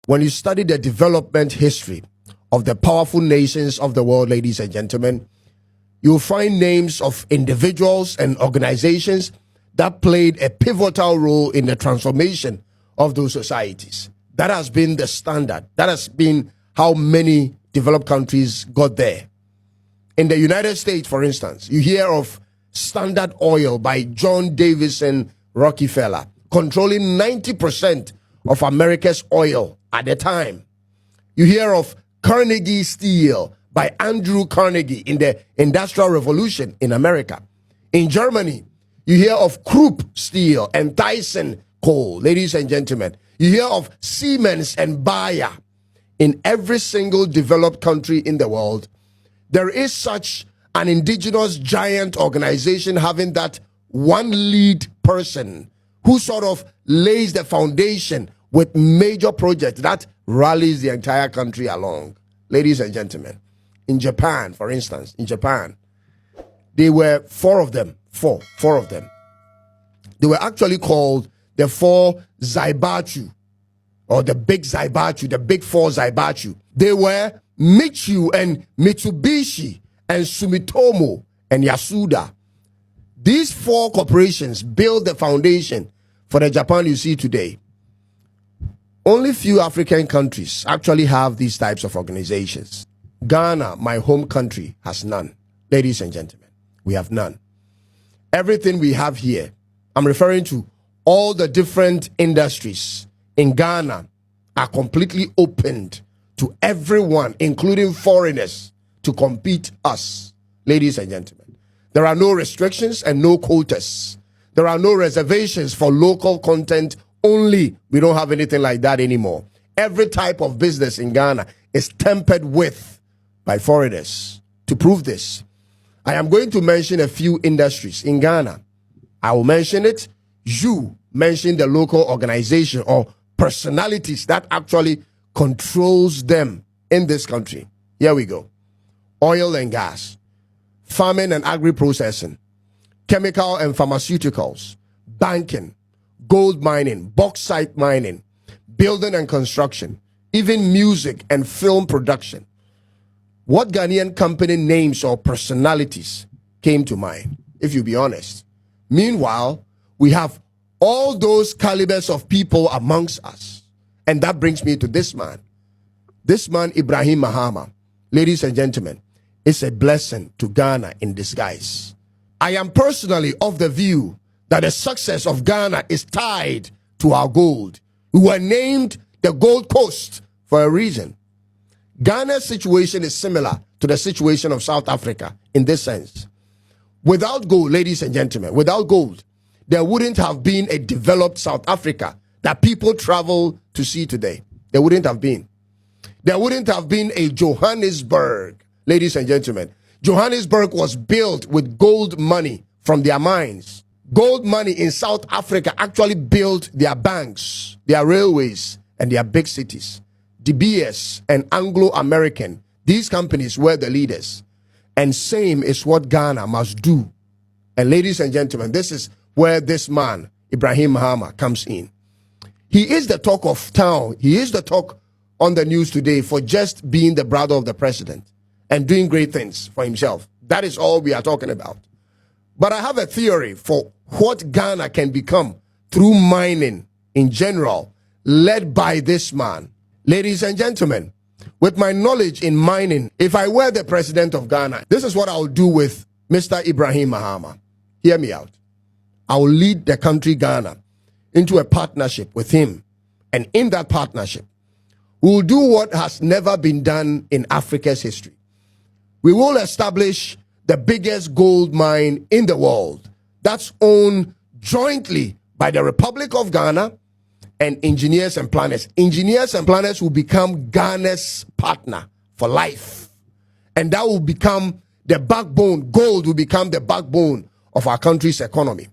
when you study the development history of the powerful nations of the world, ladies and gentlemen, you'll find names of individuals and organizations that played a pivotal role in the transformation of those societies. That has been the standard. That has been how many developed countries got there. In the United States, for instance, you hear of Standard Oil by John Davison Rockefeller, controlling 90% of America's oil at the time. You hear of Carnegie Steel by Andrew Carnegie in the Industrial Revolution in America. In Germany, you hear of Krupp Steel and Thyssen Coal, ladies and gentlemen. You hear of Siemens and Bayer. In every single developed country in the world, there is such an indigenous giant organization having that one lead person who sort of lays the foundation with major projects that rallies the entire country along. Ladies and gentlemen, in Japan, for instance, there were four of them. They were actually called the four Zaibatsu, or the big Zaibatsu, the big four Zaibatsu. They were Michu and Mitsubishi and Sumitomo and Yasuda. These four corporations built the foundation for the Japan you see today. Only few African countries actually have these types of organizations. Ghana, my home country, has none. Ladies and gentlemen, we have none. Everything we have here, I'm referring to all the different industries in Ghana, are completely opened to everyone, including foreigners, to compete us. Ladies and gentlemen, there are no restrictions and no quotas. There are no reservations for local content only. We don't have anything like that anymore. Every type of business in Ghana is tempered with by foreigners. To prove this, I am going to mention a few industries in Ghana. I will mention it. You mention the local organization or personalities that actually controls them in this country. Here we go. Oil and gas, farming and agri-processing, chemical and pharmaceuticals, banking, gold mining, bauxite mining, building and construction, even music and film production. What Ghanaian company names or personalities came to mind, if you be honest? Meanwhile, we have all those calibers of people amongst us. And that brings me to this man. This man, Ibrahim Mahama, ladies and gentlemen, is a blessing to Ghana in disguise. I am personally of the view that the success of Ghana is tied to our gold. We were named the Gold Coast for a reason. Ghana's situation is similar to the situation of South Africa in this sense. Without gold, ladies and gentlemen, without gold, there wouldn't have been a developed South Africa that people travel to see today. There wouldn't have been. There wouldn't have been a Johannesburg, ladies and gentlemen. Johannesburg was built with gold money from their mines. Gold money in South Africa actually built their banks, their railways, and their big cities. De Beers and Anglo-American, these companies were the leaders. And same is what Ghana must do. And ladies and gentlemen, this is where this man, Ibrahim Mahama, comes in. He is the talk of town. He is the talk on the news today for just being the brother of the president and doing great things for himself. That is all we are talking about. But I have a theory for what Ghana can become through mining in general, led by this man. Ladies and gentlemen, with my knowledge in mining, if I were the president of Ghana, this is what I would do with Mr. Ibrahim Mahama. Hear me out. I will lead the country Ghana into a partnership with him. And in that partnership, we will do what has never been done in Africa's history. We will establish the biggest gold mine in the world that's owned jointly by the Republic of Ghana and engineers and planners. Engineers and planners will become Ghana's partner for life. And that will become the backbone. Gold will become the backbone of our country's economy.